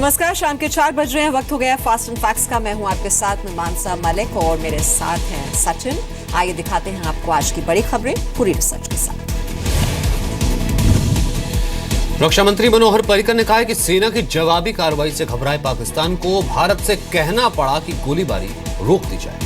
नमस्कार, शाम के 4 बज रहे हैं। वक्त हो गया फास्ट एंड फैक्ट्स का। मैं हूं आपके साथ में मानसा मलिक और मेरे साथ हैं सचिन। आइए दिखाते हैं आपको आज की बड़ी खबरें पूरी रिसर्च के साथ। रक्षा मंत्री मनोहर पर्रिकर ने कहा है कि सेना की जवाबी कार्रवाई से घबराए पाकिस्तान को भारत से कहना पड़ा कि गोलीबारी रोक दी जाए।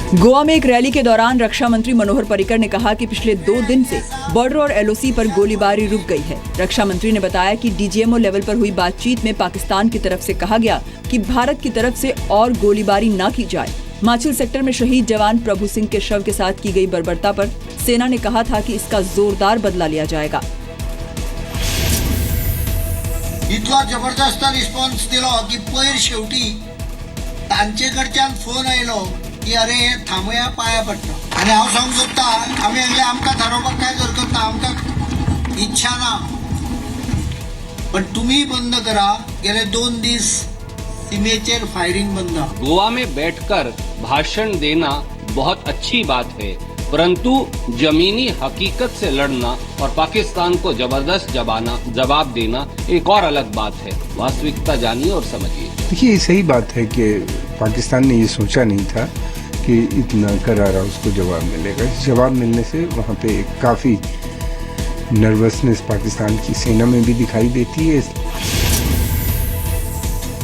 गोवा में एक रैली के दौरान रक्षा मंत्री मनोहर पर्रिकर ने कहा कि पिछले 2 दिन से बॉर्डर और एलओसी पर गोलीबारी रुक गई है। रक्षा मंत्री ने बताया कि डीजीएमओ लेवल पर हुई बातचीत में पाकिस्तान की तरफ से कहा गया कि भारत की तरफ से और गोलीबारी न की जाए। माछिल सेक्टर में शहीद जवान प्रभु सिंह के शव के साथ की गई बर्बरता पर सेना ने कहा था कि इसका जोरदार बदला लिया जाएगा। इतला जबरदस्त रिस्पॉन्स दिलो की पयर शेवटी तांचेकडच्यान फोन आयलो की अरे थांबया पाया पडटा आणि हांव सांगूंक सोदता आमी हांगले आमकां थारोवपाक कांय हरकत ना, आमकां इच्छा ना, पण तुम्ही बंद करा। गेले 2 दीस सीमेचेर फायरिंग बंद। गोवा में बैठकर भाषण देना बहुत अच्छी बात है, परंतु जमीनी हकीकत से लड़ना और पाकिस्तान को जबरदस्त जवाब देना एक और अलग बात है। वास्तविकता जानिए और समझिए। देखिए, सही बात है कि पाकिस्तान ने ये सोचा नहीं था कि इतना करारा उसको जवाब मिलेगा। जवाब मिलने से वहाँ पे काफ़ी नर्वसनेस पाकिस्तान की सेना में भी दिखाई देती है।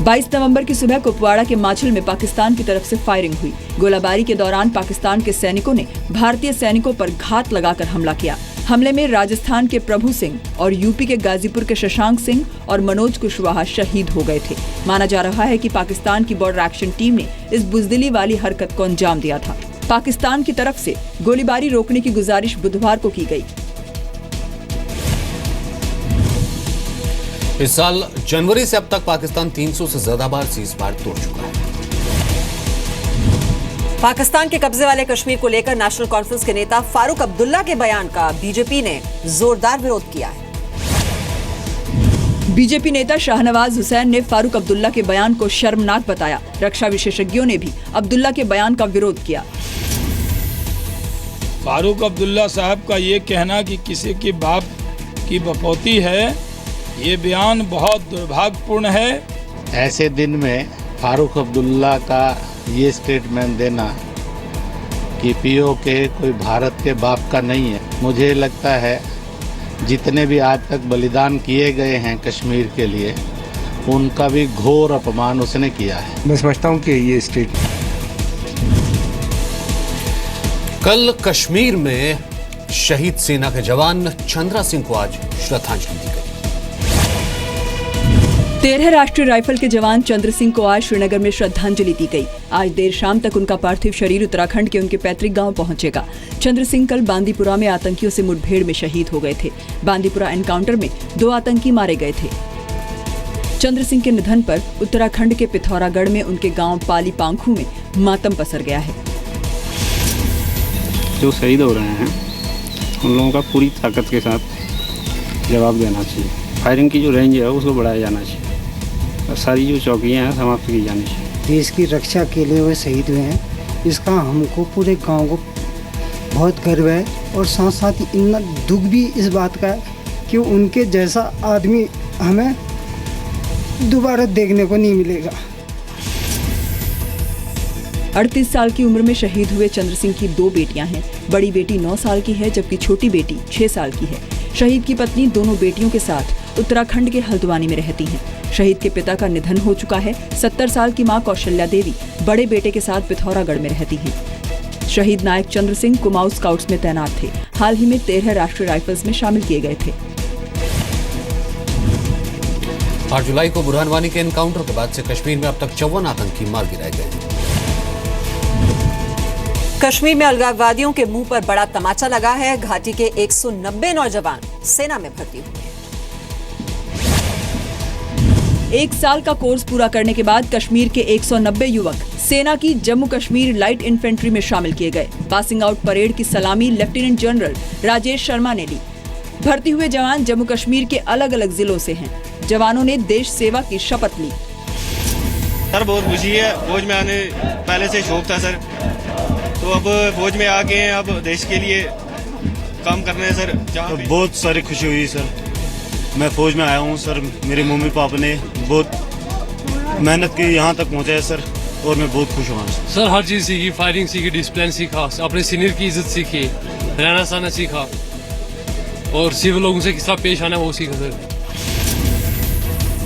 22 नवंबर की सुबह कुपवाड़ा के माछिल में पाकिस्तान की तरफ से फायरिंग हुई। गोलाबारी के दौरान पाकिस्तान के सैनिकों ने भारतीय सैनिकों पर घात लगाकर हमला किया। हमले में राजस्थान के प्रभु सिंह और यूपी के गाजीपुर के शशांक सिंह और मनोज कुशवाहा शहीद हो गए थे। माना जा रहा है कि पाकिस्तान की बॉर्डर एक्शन टीम ने इस बुजदिली वाली हरकत को अंजाम दिया था। पाकिस्तान की तरफ से गोलीबारी रोकने की गुजारिश बुधवार को की गई। इस साल जनवरी से अब तक पाकिस्तान 300 से ज्यादा बार सीज फायर तोड़ चुका है। पाकिस्तान के कब्जे वाले कश्मीर को लेकर नेशनल कॉन्फ्रेंस के नेता फारूक अब्दुल्ला के बयान का बीजेपी ने जोरदार विरोध किया है। बीजेपी नेता शाहनवाज हुसैन ने फारूक अब्दुल्ला के बयान को शर्मनाक बताया। रक्षा विशेषज्ञों ने भी अब्दुल्ला के बयान का विरोध किया। फारूक अब्दुल्ला साहब का ये कहना कि किसी की बाप की बपौती है, ये बयान बहुत दुर्भाग्यपूर्ण है। ऐसे दिन में फारूक अब्दुल्ला का ये स्टेटमेंट देना कि पीओके कोई भारत के बाप का नहीं है, मुझे लगता है जितने भी आज तक बलिदान किए गए हैं कश्मीर के लिए, उनका भी घोर अपमान उसने किया है। मैं समझता हूँ कि ये स्टेट कल कश्मीर में शहीद सेना के जवान चंद्रा सिंह को आज श्रद्धांजलि दी गई। 13 राष्ट्रीय राइफल के जवान चंद्र सिंह को आज श्रीनगर में श्रद्धांजलि दी गई। आज देर शाम तक उनका पार्थिव शरीर उत्तराखंड के उनके पैतृक गांव पहुंचेगा। चंद्र सिंह कल बांदीपुरा में आतंकियों से मुठभेड़ में शहीद हो गए थे। बांदीपुरा एनकाउंटर में 2 आतंकी मारे गए थे। चंद्र सिंह के निधन पर उत्तराखंड के पिथौरागढ़ में उनके गाँव पाली पांखू में मातम पसर गया है। जो शहीद हो रहे हैं उन लोगों का पूरी ताकत के साथ जवाब देना चाहिए। फायरिंग की जो रेंज है उसको बढ़ाया जाना चाहिए। सारी जो चौकियां हैं समाप्त की जानी चाहिए। देश की रक्षा के लिए वे शहीद हुए हैं, इसका हमको पूरे गांव को बहुत गर्व है। और साथ साथ ही इतना दुख भी इस बात का है कि उनके जैसा आदमी हमें दोबारा देखने को नहीं मिलेगा। 38 साल की उम्र में शहीद हुए चंद्र सिंह की 2 बेटियां हैं। बड़ी बेटी 9 साल की है जबकि छोटी बेटी 6 साल की है। शहीद की पत्नी दोनों बेटियों के साथ उत्तराखंड के हल्द्वानी में रहती हैं। शहीद के पिता का निधन हो चुका है। 70 साल की मां कौशल्या देवी बड़े बेटे के साथ पिथौरागढ़ में रहती हैं। शहीद नायक चंद्र सिंह कुमाऊं स्काउट्स में तैनात थे। हाल ही में 13 राष्ट्रीय राइफल्स में शामिल किए गए थे। 8 जुलाई को बुरहानवानी के एनकाउंटर के बाद से कश्मीर में अब तक 54 आतंकी मार गिराए गए। कश्मीर में अलगाववादियों के मुंह पर बड़ा तमाचा लगा है। घाटी के 190 नौजवान सेना में भर्ती हुए हैं। 1 साल का कोर्स पूरा करने के बाद कश्मीर के 190 युवक सेना की जम्मू कश्मीर लाइट इन्फेंट्री में शामिल किए गए। पासिंग आउट परेड की सलामी लेफ्टिनेंट जनरल राजेश शर्मा ने ली। भर्ती हुए जवान जम्मू कश्मीर के अलग अलग जिलों से हैं। जवानों ने देश सेवा की शपथ ली। सर बहुत खुशी है, फौज में आने पहले से शौक था सर, तो अब फौज में आ गए हैं, अब देश के लिए काम करने हैं सर। तो बहुत सारी खुशी हुई सर, मैं फौज में आया हूँ सर। मेरे मम्मी पापा ने बहुत मेहनत की, यहाँ तक पहुँचा है सर, और मैं बहुत खुश हूँ सर। हर चीज़ सीखी, फायरिंग सीखी, डिसिप्लिन सीखा, अपने सीनियर की इज्जत सीखी, रहना सहना सीखा, और सिविल लोगों से किस तरह पेश आना वो सीखा सर।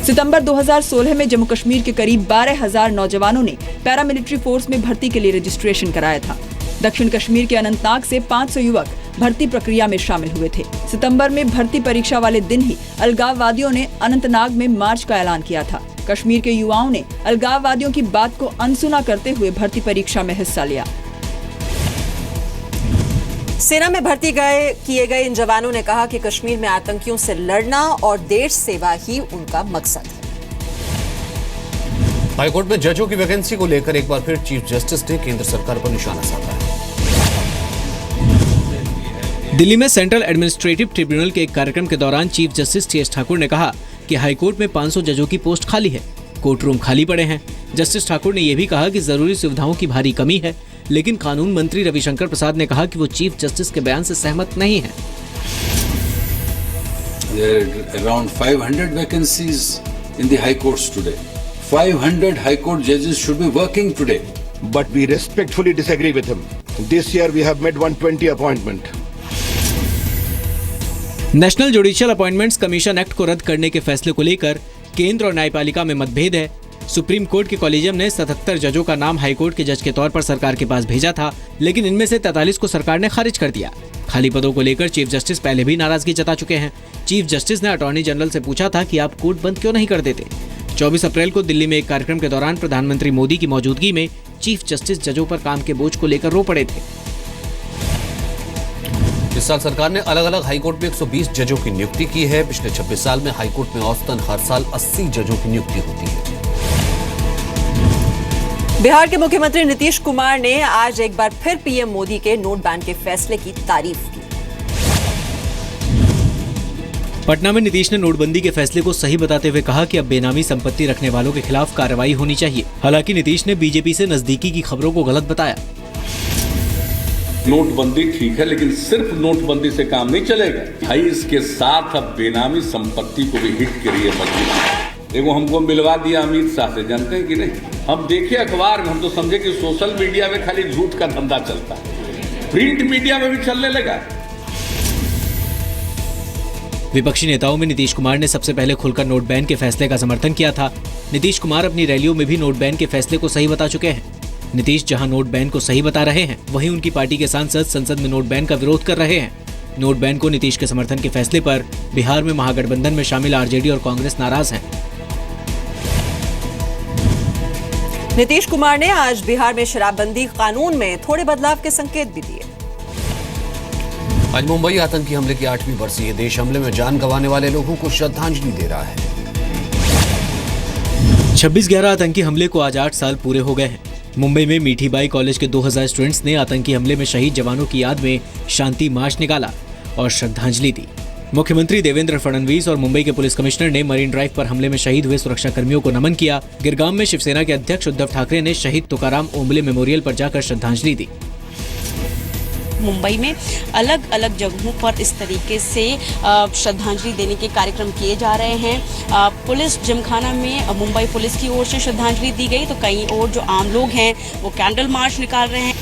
सितंबर 2016 में जम्मू कश्मीर के करीब 12,000 नौजवानों ने पैरामिलिट्री फोर्स में भर्ती के लिए रजिस्ट्रेशन कराया था। दक्षिण कश्मीर के अनंतनाग से 500 युवक भर्ती प्रक्रिया में शामिल हुए थे। सितंबर में भर्ती परीक्षा वाले दिन ही अलगाववादियों ने अनंतनाग में मार्च का ऐलान किया था। कश्मीर के युवाओं ने अलगाववादियों की बात को अनसुना करते हुए भर्ती परीक्षा में हिस्सा लिया। सेना में भर्ती किए गए इन जवानों ने कहा कि कश्मीर में आतंकियों से लड़ना और देश सेवा ही उनका मकसद है। हाईकोर्ट में जजों की वैकेंसी को लेकर एक बार फिर चीफ जस्टिस ने केंद्र सरकार पर निशाना साधा है। दिल्ली में सेंट्रल एडमिनिस्ट्रेटिव ट्रिब्यूनल के एक कार्यक्रम के दौरान चीफ जस्टिस टी.एस. ठाकुर ने कहा कि हाईकोर्ट में 500 जजों की पोस्ट खाली है, कोर्ट रूम खाली पड़े हैं। जस्टिस ठाकुर ने यह भी कहा कि जरूरी सुविधाओं की भारी कमी है, लेकिन कानून मंत्री रविशंकर प्रसाद ने कहा कि वो चीफ जस्टिस के बयान से सहमत नहीं है। There are around 500 vacancies in the high courts today. 500 high court judges should be working today. But we respectfully disagree with him. This year we have made 120 appointment. National judicial appointments commission act को रद्द करने के फैसले को लेकर केंद्र और न्यायपालिका में मतभेद है। सुप्रीम कोर्ट के कॉलेजियम ने 77 जजों का नाम हाईकोर्ट के जज के तौर पर सरकार के पास भेजा था, लेकिन इनमें से 43 को सरकार ने खारिज कर दिया। खाली पदों को लेकर चीफ जस्टिस पहले भी नाराजगी जता चुके हैं। चीफ जस्टिस ने अटॉर्नी जनरल से पूछा था कि आप कोर्ट बंद क्यों नहीं कर देते। 24 अप्रैल को दिल्ली में एक कार्यक्रम के दौरान प्रधानमंत्री मोदी की मौजूदगी में चीफ जस्टिस जजों पर काम के बोझ को लेकर रो पड़े थे। इस साल सरकार ने अलग अलग हाईकोर्ट में 120 जजों की नियुक्ति की है। पिछले 26 साल में हाईकोर्ट में औसतन हर साल 80 जजों की नियुक्ति होती है। बिहार के मुख्यमंत्री नीतीश कुमार ने आज एक बार फिर पीएम मोदी के नोट बैन के फैसले की तारीफ की। पटना में नीतीश ने नोटबंदी के फैसले को सही बताते हुए कहा कि अब बेनामी संपत्ति रखने वालों के खिलाफ कार्रवाई होनी चाहिए। हालांकि नीतीश ने बीजेपी से नजदीकी की खबरों को गलत बताया। नोटबंदी ठीक है, लेकिन सिर्फ नोटबंदी से काम नहीं चलेगा भाई। इसके साथ अब बेनामी संपत्ति को भी हिट करिए मजबूत। देखो हमको मिलवा दिया अमित शाह से, जानते हैं कि नहीं? हम देखे अखबार में, हम तो समझे कि सोशल मीडिया में खाली झूठ का धंधा चलता है, प्रिंट मीडिया में भी चलने लगा। विपक्षी नेताओं में नीतीश कुमार ने सबसे पहले खुलकर नोट बैन के फैसले का समर्थन किया था। नीतीश कुमार अपनी रैलियों में भी नोट बैन के फैसले को सही बता चुके हैं। नीतीश जहां नोट बैन को सही बता रहे हैं, वहीं उनकी पार्टी के सांसद संसद में नोट बैन का विरोध कर रहे हैं। नोट बैन को नीतीश के समर्थन के फैसले पर बिहार में महागठबंधन में शामिल आरजेडी और कांग्रेस नाराज हैं। नीतीश कुमार ने आज बिहार में शराबबंदी कानून में थोड़े बदलाव के संकेत भी दिए। आज मुंबई आतंकी हमले की 8वीं बरसी है। देश हमले में जान गंवाने वाले लोगों को श्रद्धांजलि दे रहा है। 26/11 आतंकी हमले को आज 8 साल पूरे हो गए हैं। मुंबई में मीठी बाई कॉलेज के 2000 स्टूडेंट्स ने आतंकी हमले में शहीद जवानों की याद में शांति मार्च निकाला और श्रद्धांजलि दी। मुख्यमंत्री देवेंद्र फडणवीस और मुंबई के पुलिस कमिश्नर ने मरीन ड्राइव पर हमले में शहीद हुए सुरक्षा कर्मियों को नमन किया। गिरगांव में शिवसेना के अध्यक्ष उद्धव ठाकरे ने शहीद तुकाराम ओंबले मेमोरियल पर जाकर श्रद्धांजलि दी। मुंबई में अलग अलग जगहों पर इस तरीके से श्रद्धांजलि देने के कार्यक्रम किए जा रहे हैं। पुलिस जिमखाना में मुंबई पुलिस की ओर से श्रद्धांजलि दी गई, तो कई और जो आम लोग हैं वो कैंडल मार्च निकाल रहे हैं।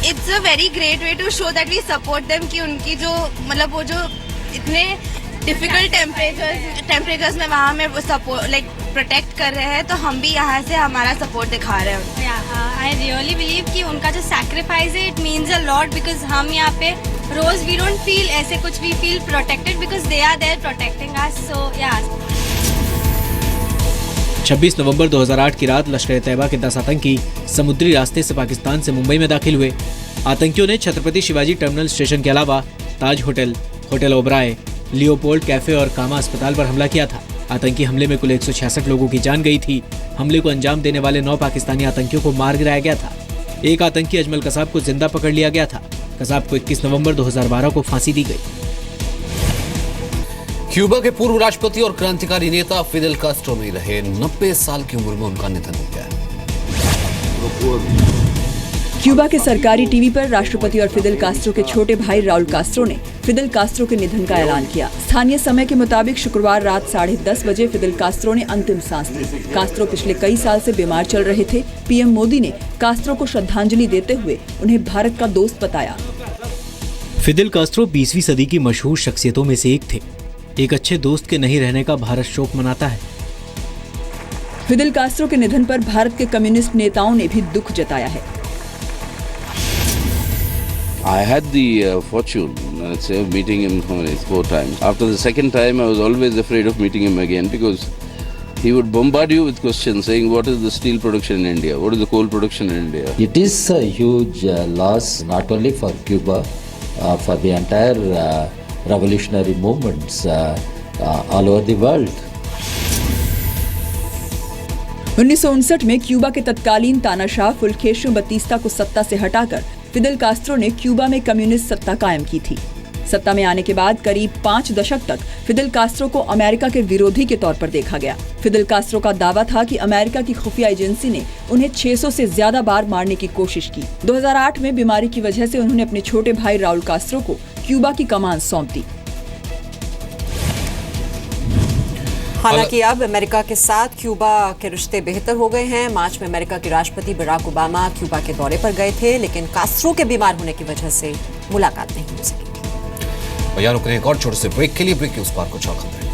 It's a very great way to show that we support them, कि उनकी जो मतलब वो जो इतने डिफिकल्ट टेम्परेचर्स में वहाँ में वो सपोर्ट लाइक प्रोटेक्ट कर रहे हैं, तो हम भी यहाँ से हमारा सपोर्ट दिखा रहे हैं। आई रियली बिलीव कि उनका जो सैक्रिफाइस है it means a lot, because हम यहाँ पे रोज वी डोंट फील ऐसे कुछ, we feel protected because they are there protecting us. So या 26 नवंबर 2008 की रात लश्कर-ए-तैयबा के 10 आतंकी समुद्री रास्ते से पाकिस्तान से मुंबई में दाखिल हुए। आतंकियों ने छत्रपति शिवाजी टर्मिनल स्टेशन के अलावा Taj hotel, hotel Oberoi, Leopold cafe और कामा अस्पताल पर हमला किया था। आतंकी हमले में कुल 166 लोगों की जान गई थी। हमले को अंजाम देने वाले 9 पाकिस्तानी आतंकियों को मार गिराया गया था। एक आतंकी अजमल कसाब को जिंदा पकड़ लिया गया था। कसाब को 21 नवंबर 2012 को फांसी दी गई। क्यूबा के पूर्व राष्ट्रपति और क्रांतिकारी नेता फिडेल कास्ट्रो नहीं रहे। 90 साल की उम्र में उनका निधन हो गया। क्यूबा के सरकारी टीवी पर राष्ट्रपति और फिदेल कास्ट्रो के छोटे भाई राउल कास्ट्रो ने फिदेल कास्ट्रो के निधन का ऐलान किया। स्थानीय समय के मुताबिक शुक्रवार रात 10:30 बजे फिदेल कास्ट्रो ने अंतिम सांस ली। कास्ट्रो पिछले कई साल से बीमार चल रहे थे। पीएम मोदी ने कास्ट्रो को श्रद्धांजलि देते हुए उन्हें भारत का दोस्त बताया। फिदेल कास्ट्रो 20वीं सदी की मशहूर शख्सियतों में से एक थे। एक अच्छे दोस्त के नहीं रहने का भारत शोक मनाता है। फिदेल कास्ट्रो के निधन पर भारत के कम्युनिस्ट नेताओं ने भी दुख जताया है। I had the fortune, let's say, of meeting him 4 times. After the second time, I was always afraid of meeting him again because he would bombard you with questions saying, what is the steel production in India? What is the coal production in India? It is a huge loss, not only for Cuba, for the entire revolutionary movements all over the world. 1959 में Cuba के तत्कालीन तानाशाह फुल्खेंसियो बतीस्ता को सत्ता से हटाकर Fidel Castro ने Cuba में कम्युनिस्ट सत्ता कायम की थी। सत्ता में आने के बाद करीब 5 दशक तक फिदेल कास्ट्रो को अमेरिका के विरोधी के तौर पर देखा गया। फिदेल कास्ट्रो का दावा था कि अमेरिका की खुफिया एजेंसी ने उन्हें 600 से ज्यादा बार मारने की कोशिश की। 2008 में बीमारी की वजह से उन्होंने अपने छोटे भाई राउल कास्ट्रो को क्यूबा की कमान सौंप दी। हालांकि अब अमेरिका के साथ क्यूबा के रिश्ते बेहतर हो गए हैं। मार्च में अमेरिका के राष्ट्रपति बराक ओबामा क्यूबा के दौरे पर गए थे, लेकिन कास्ट्रो के बीमार होने की वजह से मुलाकात नहीं हो सकी। और यार रुकने एक और छोटे से ब्रेक के लिए, ब्रेक के उस पार कुछ और खबरें।